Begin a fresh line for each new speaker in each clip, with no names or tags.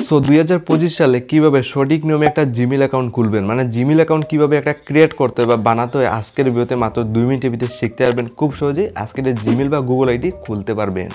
So 2025 সালে কিভাবে সঠিক নিয়মে একটা জিমেইল অ্যাকাউন্ট খুলবেন, মানে জিমেইল অ্যাকাউন্ট কিভাবে একটা ক্রিয়েট করতে হয় বা বানাতে হয়, আজকের ভিডিওতে মাত্র 2 মিনিটের ভিতরে শিখতে পারবেন। খুব সহজেই আজকের জিমেইল বা গুগল আইডি খুলতে পারবেন।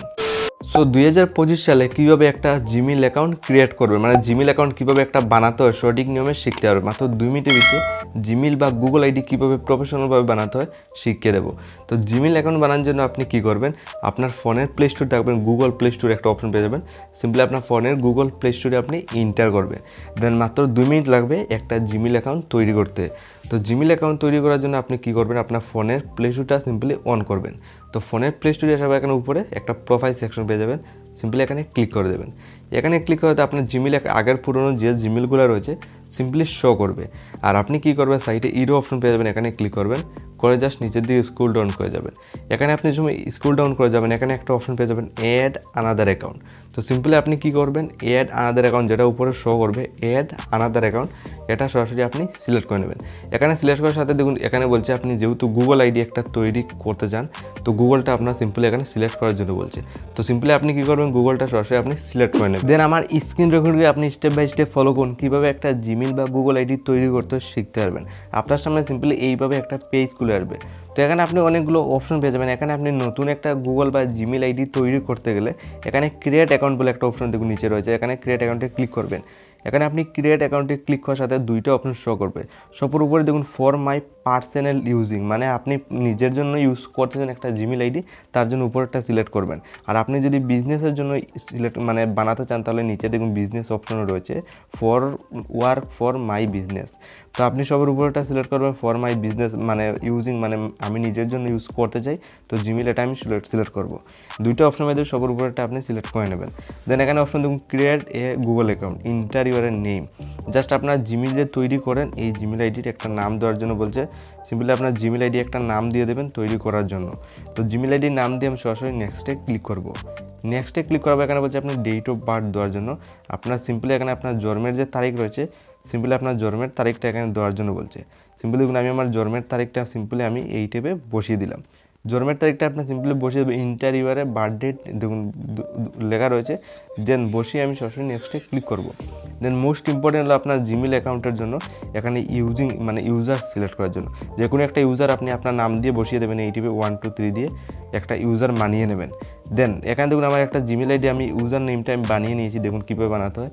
সো 2025 সালে কিভাবে একটা জিমেইল অ্যাকাউন্ট ক্রিয়েট করবে, মানে জিমেইল অ্যাকাউন্ট কিভাবে একটা বানাতে হয় সঠিক নিয়মে শিখতে পারবে। মাত্র 2 মিনিটের ভিতরে জিমেইল বা গুগল আইডি কিভাবে প্রফেশনালভাবে বানাতে হয় শিখিয়ে দেবো। তো জিমেইল অ্যাকাউন্ট বানানোর জন্য আপনি কি করবেন, আপনার ফোনের প্লে স্টোর থাকবেন, গুগল প্লে স্টোরে একটা অপশন পেয়ে যাবেন। সিম্পলি আপনার ফোনের গুগল প্লে স্টোরে আপনি এন্টার করবেন। দেন মাত্র 2 মিনিট লাগবে একটা জিমেইল অ্যাকাউন্ট তৈরি করতে। তো জিমেইল অ্যাকাউন্ট তৈরি করার জন্য আপনি কি করবেন, আপনার ফোনের প্লে স্টোরটা সিম্পলি অন করবেন। তো ফোনের প্লে স্টোরে আসার এখানে উপরে একটা প্রোফাইল সেকশন পেয়ে যাবেন, সিম্পলি এখানে ক্লিক করে দেবেন। এখানে ক্লিক করতে আপনার জিমেইল আগের পুরনো যে জিমেইলগুলো রয়েছে সিম্পলি শো করবে। আর আপনি কি করবেন, সাইটে ইরো অপশন পেয়ে যাবেন, এখানে ক্লিক করবেন, করে জাস্ট নিচের দিকে স্ক্রল ডাউন করে যাবেন। এখানে আপনি সময় স্ক্রল ডাউন করে যাবেন, এখানে একটা অপশন পেয়ে যাবেন অ্যাড আনাদার অ্যাকাউন্ট। তো সিম্পলি আপনি কি করবেন, অ্যাড আনাদার অ্যাকাউন্ট যেটা উপরে শো করবে অ্যাড আনাদার অ্যাকাউন্ট, এটা সরাসরি আপনি সিলেক্ট করে নেবেন। এখানে সিলেক্ট করার সাথে দেখুন এখানে বলছে আপনি যেহেতু গুগল আইডি একটা তৈরি করতে চান, তো গুগলটা আপনার সিম্পলি এখানে সিলেক্ট করার জন্য বলছে। তো সিম্পলি আপনি কি করবেন, গুগলটা সরাসরি আপনি সিলেক্ট করে নেবেন। দেন আমার স্ক্রিন রেকর্ডকে আপনি স্টেপ বাই স্টেপ ফলো করুন, কীভাবে একটা জিমেইল বা গুগল আইডি তৈরি করতে শিখতে পারবেন। আপনার সামনে সিম্পলি এইভাবে একটা পেজ খুলে আসবে। তো এখানে আপনি অনেকগুলো অপশন পেয়ে যাবেন। এখানে আপনি নতুন একটা গুগল বা জিমেইল আইডি তৈরি করতে গেলে এখানে ক্রিয়েট অ্যাকাউন্ট বলে একটা অপশন দেখুন নিচে রয়েছে, এখানে ক্রিয়েট অ্যাকাউন্টে ক্লিক করবেন। এখানে আপনি ক্রিয়েট অ্যাকাউন্টে ক্লিক করার সাথে দুইটা অপশন শো করবে। সবার উপরে দেখুন ফর মাই পার্সোনাল ইউজিং, মানে আপনি নিজের জন্য ইউজ করতেছেন একটা জিমেইল আইডি, তার জন্য উপরেরটা সিলেক্ট করবেন। আর আপনি যদি বিজনেসের জন্য মানে বানাতে চান তাহলে নিচে দেখুন বিজনেস অপশনও রয়েছে, for work for my business. তো আপনি সবার উপরেটা সিলেক্ট করবেন ফর মাই বিজনেস, মানে ইউজিং মানে আমি নিজের জন্য ইউজ করতে চাই, তো জিমেইল এটা আমি সিলেক্ট করব। দুইটা অপশন মধ্যে সবার উপরেটা আপনি সিলেক্ট করে নেবেন। দেন এখানে অপশন দেখুন create a Google account, inter your name. Just আপনার জিমেইল যে তৈরি করেন এই জিমেইল আইডির একটা নাম দেওয়ার জন্য বলছে। সিম্পলি আপনার জিমেইল আইডি একটা নাম দিয়ে দেবেন তৈরি করার জন্য। তো জিমেইল আইডির নাম দিয়ে আমি সরাসরি নেক্সটে ক্লিক করব। নেক্সটে ক্লিক করাবো, এখানে বলছে আপনার ডেট অফ বার্থ দেওয়ার জন্য। আপনার সিম্পলি এখানে আপনার জন্মের যে তারিখ রয়েছে সিম্পলি আপনার জন্মের তারিখটা এখানে দেওয়ার জন্য বলছে। সিম্পলি দেখুন আমি আমার জন্মের তারিখটা সিম্পলি আমি এই টেপে বসিয়ে দিলাম। জন্মের তারিখটা আপনি সিম্পলি বসিয়ে দেবেন, ইন্টার ইউরে বার্থডে দেখুন লেখা রয়েছে। দেন বসিয়ে আমি সরাসরি নেক্সটে ক্লিক করব। দেন মোস্ট ইম্পর্টেন্ট হলো আপনার জিমেইল অ্যাকাউন্টের জন্য এখানে ইউজিং মানে ইউজার সিলেক্ট করার জন্য যে কোনো একটা ইউজার আপনি আপনার নাম দিয়ে বসিয়ে দেবেন, এই টিপে 1 2 3 দিয়ে একটা ইউজার বানিয়ে নেবেন। দেন এখানে দেখুন আমার একটা জিমেইল আইডি আমি ইউজার নেমটা আমি বানিয়ে নিয়েছি, দেখুন কীভাবে বানাতে হয়।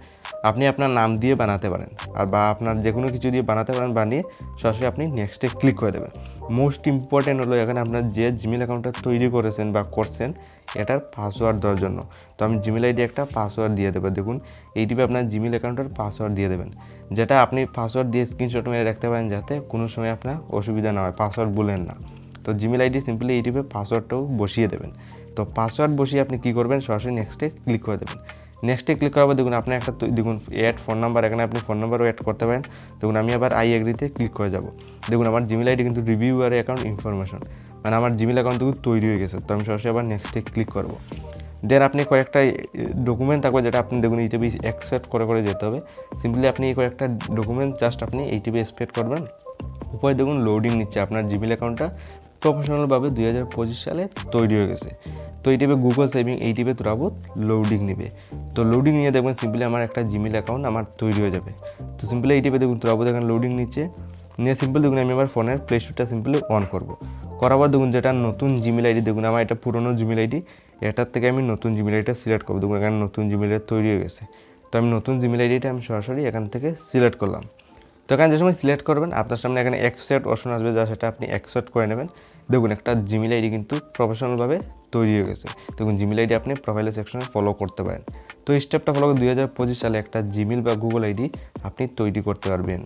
আপনি আপনার নাম দিয়ে বানাতে পারেন আর বা আপনার যে কোনো কিছু দিয়ে বানাতে পারেন, বানিয়ে সরাসরি আপনি নেক্সটে ক্লিক করে দেবেন। মোস্ট ইম্পর্টেন্ট হলো এখানে আপনার যে জিমেইল অ্যাকাউন্টটা তৈরি করেছেন বা করছেন এটার পাসওয়ার্ড দেওয়ার জন্য। তো আমি জিমেইল আইডি একটা পাসওয়ার্ড দিয়ে দেবো, দেখুন এইটিপে আপনার জিমেইল অ্যাকাউন্টের পাসওয়ার্ড দিয়ে দেবেন, যেটা আপনি পাসওয়ার্ড দিয়ে স্ক্রিনশট মেরে রাখতে পারেন যাতে কোনো সময় আপনার অসুবিধা না হয়, পাসওয়ার্ড বলেন না। তো জিমেইল আইডি সিম্পলি এইটিপে পাসওয়ার্ডটাও বসিয়ে দেবেন। তো পাসওয়ার্ড বসিয়ে আপনি কী করবেন, সরাসরি নেক্সটে ক্লিক করে দেবেন। নেক্সটে ক্লিক করার পর দেখুন আপনার একটা দেখুন অ্যাড ফোন নাম্বার, এখানে আপনি ফোন নাম্বারও অ্যাড করতে পারেন। দেখুন আমি আবার আই এগ্রিতে ক্লিক করে যাব। দেখুন আমার জিমেইল আইডি কিন্তু রিভিউ আর অ্যাকাউন্ট ইনফরমেশন, মানে আমার জিমেইল অ্যাকাউন্ট কিন্তু তৈরি হয়ে গেছে। তো আমি সরাসরি আবার নেক্সটে ক্লিক করব। দেন আপনি কয়েকটা ডকুমেন্ট থাকবে যেটা আপনি দেখুন এইটিপি অ্যাকসেপ্ট করে যেতে হবে। সিম্পলি আপনি এই কয়েকটা ডকুমেন্ট জাস্ট আপনি এইটিপি এক্সপেক্ট করবেন। উপরে দেখুন লোডিং নিচ্ছে, আপনার জিমেইল অ্যাকাউন্টটা প্রফেশনালভাবে 2025 সালে তৈরি হয়ে গেছে। তো এই টিপে গুগল সেভিং এই টিপে তুরাবো লোডিং নেবে। তো লোডিং নিয়ে দেখবেন সিম্পলি আমার একটা জিমেইল অ্যাকাউন্ট আমার তৈরি হয়ে যাবে। তো সিম্পলি এই টিপে দেখুন তুরাবো, দেখেন লোডিং নিচ্ছে নিয়ে সিম্পলি দেখুন আমি আমার ফোনের প্লে স্টোরটা সিম্পলি অন করব। করাবার দেখুন যেটা নতুন জিমেইল আইডি, দেখুন আমার এটা পুরনো জিমেইল আইডি, এটার থেকে আমি নতুন জিমেইল আইডিটা সিলেক্ট করবো। দেখুন এখানে নতুন জিমেইল আইডি তৈরি হয়ে গেছে। তো আমি নতুন জিমেইল আইডিটা আমি সরাসরি এখান থেকে সিলেক্ট করলাম। তো এখানে যে সময় সিলেক্ট করবেন আপনার সামনে এখানে অ্যাকসেপ্ট অপশন আসবে, যা সেটা আপনি অ্যাকসেপ্ট করে নেবেন। দেখুন একটা জিমেইল আইডি কিন্তু প্রফেশনালভাবে তৈরি হয়ে গেছে। দেখুন জিমেইল আইডি আপনি প্রোফাইলের সেকশনে ফলো করতে পারেন। তো এই স্টেপটা ফলো করে 2025 সালে একটা জিমেইল বা গুগল আইডি আপনি তৈরি করতে পারবেন।